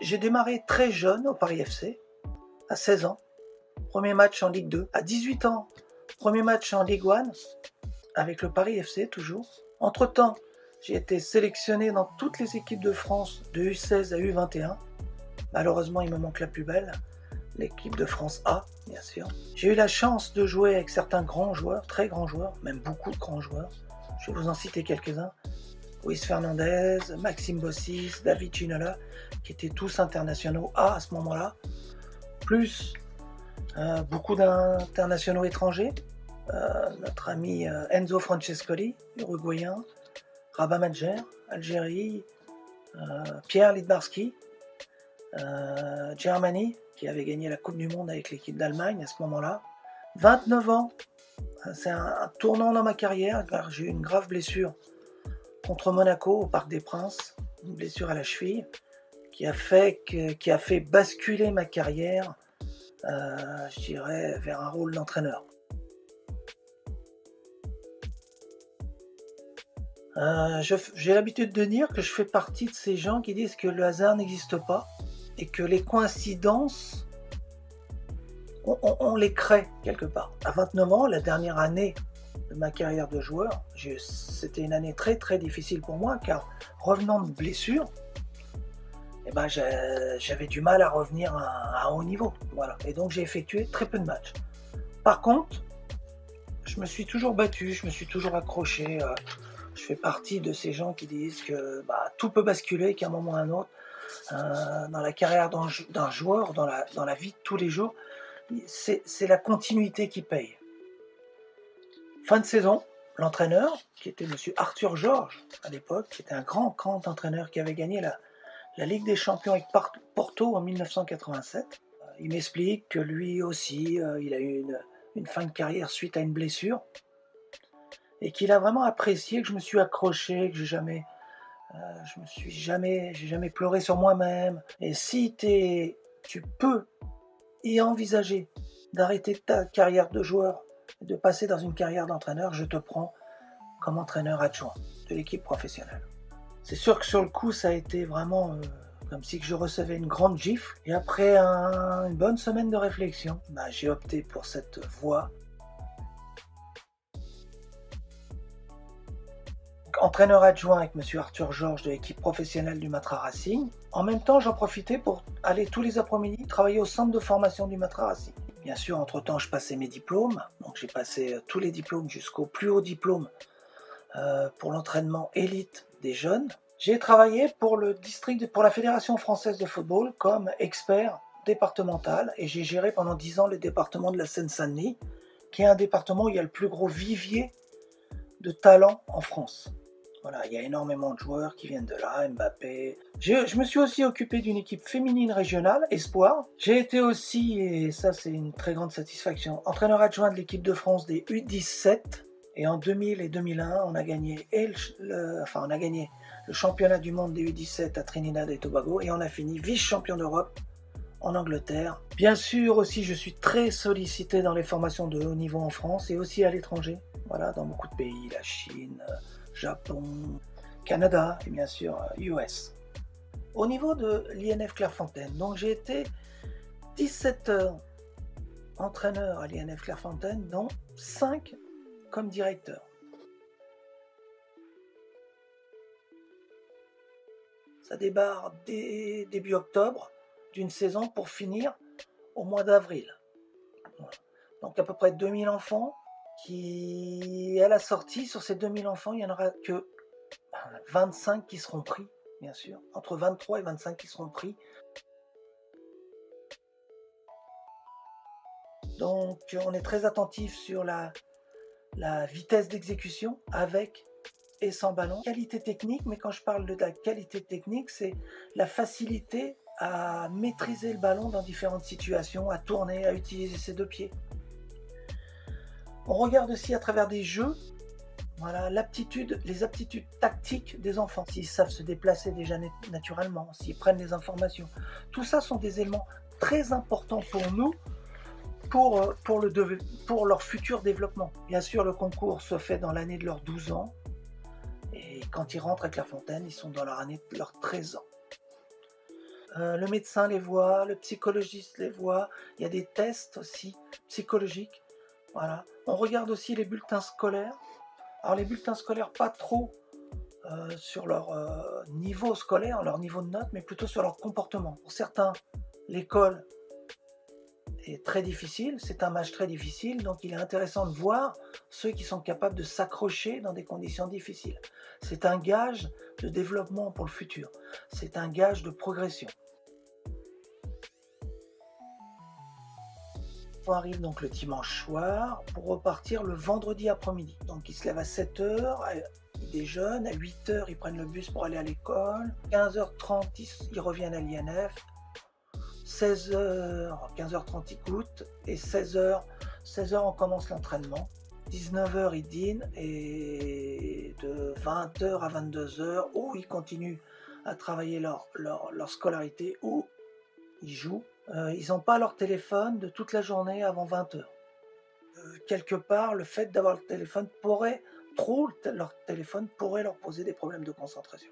J'ai démarré très jeune au Paris FC, à 16 ans. Premier match en Ligue 2. À 18 ans, premier match en Ligue 1, avec le Paris FC toujours. Entre-temps, j'ai été sélectionné dans toutes les équipes de France, de U16 à U21. Malheureusement, il me manque la plus belle, l'équipe de France A, bien sûr. J'ai eu la chance de jouer avec certains grands joueurs, très grands joueurs, même beaucoup de grands joueurs. Je vais vous en citer quelques-uns. Luis Fernandez, Maxime Bossis, David Ginola, qui étaient tous internationaux A à ce moment-là, plus beaucoup d'internationaux étrangers. Notre ami Enzo Francescoli, uruguayen, Rabat Madjer, Algérie, Pierre Lidbarski, Germany, qui avait gagné la Coupe du Monde avec l'équipe d'Allemagne à ce moment-là. 29 ans, c'est un tournant dans ma carrière, car j'ai eu une grave blessure contre Monaco au Parc des Princes, une blessure à la cheville, qui a fait basculer ma carrière, je dirais, vers un rôle d'entraîneur. J'ai l'habitude de dire que je fais partie de ces gens qui disent que le hasard n'existe pas et que les coïncidences, on les crée quelque part. À 29 ans, la dernière année de ma carrière de joueur, c'était une année très très difficile pour moi, car revenant de blessure, j'avais du mal à revenir à haut niveau. Voilà. Et donc j'ai effectué très peu de matchs. Par contre, je me suis toujours battu, je me suis toujours accroché. Je fais partie de ces gens qui disent que tout peut basculer, qu'à un moment ou à un autre, dans la carrière d'un joueur, dans la vie de tous les jours, c'est la continuité qui paye. Fin de saison, l'entraîneur, qui était M. Arthur Georges à l'époque, qui était un grand entraîneur qui avait gagné la Ligue des Champions avec Porto en 1987, il m'explique que lui aussi, il a eu une fin de carrière suite à une blessure, et qu'il a vraiment apprécié que je me suis accroché, que j'ai jamais pleuré sur moi-même. Et si tu peux y envisager d'arrêter ta carrière de joueur et de passer dans une carrière d'entraîneur, je te prends comme entraîneur adjoint de l'équipe professionnelle. C'est sûr que sur le coup, ça a été vraiment comme si je recevais une grande gifle. Et après une bonne semaine de réflexion, j'ai opté pour cette voie. Entraîneur adjoint avec M. Arthur Georges de l'équipe professionnelle du Matra Racing. En même temps, j'en profitais pour aller tous les après-midi travailler au centre de formation du Matra Racing. Bien sûr, entre-temps, je passais mes diplômes. Donc j'ai passé tous les diplômes jusqu'au plus haut diplôme pour l'entraînement élite des jeunes. J'ai travaillé pour la Fédération française de football comme expert départemental et j'ai géré pendant 10 ans le département de la Seine-Saint-Denis, qui est un département où il y a le plus gros vivier de talent en France. Voilà, il y a énormément de joueurs qui viennent de là, Mbappé. Je me suis aussi occupé d'une équipe féminine régionale, Espoir. J'ai été aussi, et ça c'est une très grande satisfaction, entraîneur adjoint de l'équipe de France des U17. Et en 2000 et 2001, on a gagné le championnat du monde des U17 à Trinidad et Tobago et on a fini vice-champion d'Europe en Angleterre. Bien sûr aussi, je suis très sollicité dans les formations de haut niveau en France et aussi à l'étranger. Voilà, dans beaucoup de pays, la Chine, Japon, Canada et bien sûr US. Au niveau de l'INF Clairefontaine, donc j'ai été 17 heures entraîneur à l'INF Clairefontaine, dont 5 comme directeur. Ça débarre début octobre d'une saison pour finir au mois d'avril. Donc à peu près 2000 enfants qui, à la sortie, sur ces 2000 enfants, il n'y en aura que 25 qui seront pris, bien sûr. Entre 23 et 25 qui seront pris. Donc on est très attentif sur la vitesse d'exécution avec et sans ballon. Qualité technique, mais quand je parle de la qualité technique, c'est la facilité à maîtriser le ballon dans différentes situations, à tourner, à utiliser ses deux pieds. On regarde aussi à travers des jeux, voilà, les aptitudes tactiques des enfants, s'ils savent se déplacer déjà naturellement, s'ils prennent des informations. Tout ça sont des éléments très importants pour nous, pour leur futur développement. Bien sûr, le concours se fait dans l'année de leurs 12 ans, et quand ils rentrent à Clairefontaine, ils sont dans leur année de leurs 13 ans. Le médecin les voit, le psychologiste les voit. Il y a des tests aussi psychologiques. Voilà. On regarde aussi les bulletins scolaires. Alors les bulletins scolaires, pas trop sur leur niveau scolaire, leur niveau de notes, mais plutôt sur leur comportement. Pour certains, l'école est très difficile, c'est un match très difficile, donc il est intéressant de voir ceux qui sont capables de s'accrocher dans des conditions difficiles. C'est un gage de développement pour le futur, c'est un gage de progression. On arrive donc le dimanche soir pour repartir le vendredi après-midi. Donc ils se lèvent à 7h, ils déjeunent, à 8h ils prennent le bus pour aller à l'école, 15h30 ils reviennent à l'INF, 16h, 15h30 ils goûtent, et 16h on commence l'entraînement. 19h ils dînent, et de 20h à 22h, ou ils continuent à travailler leur scolarité, ou ils jouent. Ils n'ont pas leur téléphone de toute la journée avant 20h. Quelque part, le fait d'avoir le téléphone leur téléphone pourrait leur poser des problèmes de concentration.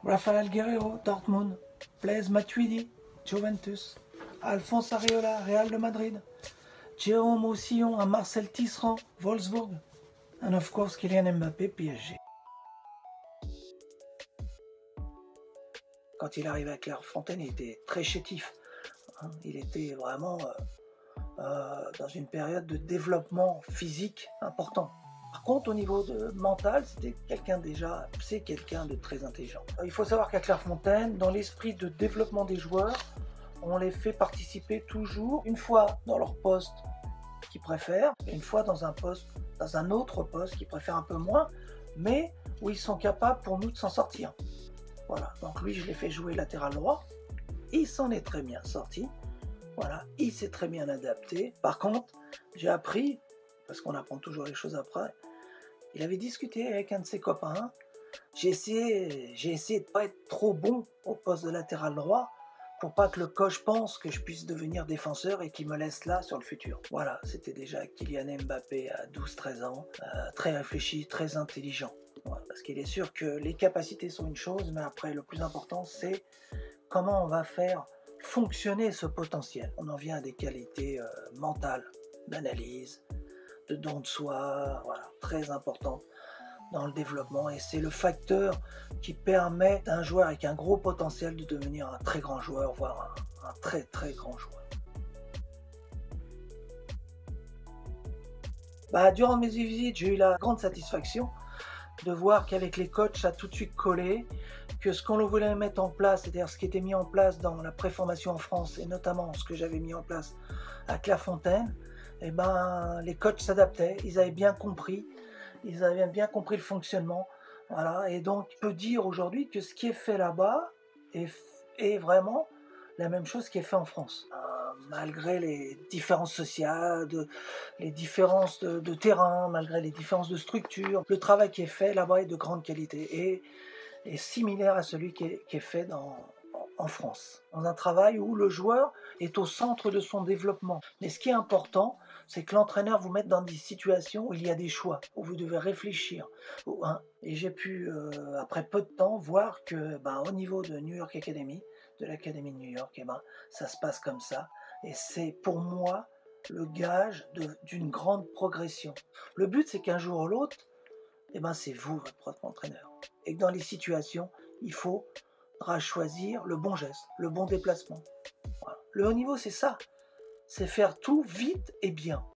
Rafael Guerrero, Dortmund. Blaise Matuidi, Juventus. Alphonse Areola, Real de Madrid. Jérôme Roussillon, Marcel Tisserand, Wolfsburg. And of course, Kylian Mbappé, PSG. Quand il arrivait à Clairefontaine, il était très chétif. Il était vraiment dans une période de développement physique important. Par contre, au niveau mental, c'est quelqu'un de très intelligent. Il faut savoir qu'à Clairefontaine, dans l'esprit de développement des joueurs, on les fait participer toujours, une fois dans leur poste qu'ils préfèrent, et une fois dans un autre poste qu'ils préfèrent un peu moins, mais où ils sont capables pour nous de s'en sortir. Voilà, donc lui, je l'ai fait jouer latéral droit. Il s'en est très bien sorti. Voilà, il s'est très bien adapté. Par contre, j'ai appris, parce qu'on apprend toujours les choses après, il avait discuté avec un de ses copains. J'ai essayé de ne pas être trop bon au poste de latéral droit pour pas que le coach pense que je puisse devenir défenseur et qu'il me laisse là sur le futur. Voilà, c'était déjà Kylian Mbappé à 12-13 ans, très réfléchi, très intelligent. Voilà, parce qu'il est sûr que les capacités sont une chose, mais après le plus important c'est comment on va faire fonctionner ce potentiel. On en vient à des qualités mentales, d'analyse, de don de soi, voilà, très importantes dans le développement, et c'est le facteur qui permet à un joueur avec un gros potentiel de devenir un très grand joueur, voire un très très grand joueur. Durant mes visites, j'ai eu la grande satisfaction de voir qu'avec les coachs, ça a tout de suite collé, que ce qu'on voulait mettre en place, c'est-à-dire ce qui était mis en place dans la préformation en France, et notamment ce que j'avais mis en place à Clairefontaine, les coachs s'adaptaient, ils avaient bien compris le fonctionnement. Voilà, et donc on peut dire aujourd'hui que ce qui est fait là-bas est vraiment la même chose qui est fait en France. Malgré les différences sociales, les différences de terrain, malgré les différences de structure, le travail qui est fait là-bas est de grande qualité et est similaire à celui qui est fait en France. Dans un travail où le joueur est au centre de son développement. Mais ce qui est important, c'est que l'entraîneur vous mette dans des situations où il y a des choix, où vous devez réfléchir. Et j'ai pu, après peu de temps, voir que au niveau de New York Academy, de l'Académie de New York, ça se passe comme ça. Et c'est pour moi le gage d'une grande progression. Le but, c'est qu'un jour ou l'autre, c'est vous, votre propre entraîneur. Et que dans les situations, il faudra choisir le bon geste, le bon déplacement. Voilà. Le haut niveau, c'est ça. C'est faire tout vite et bien.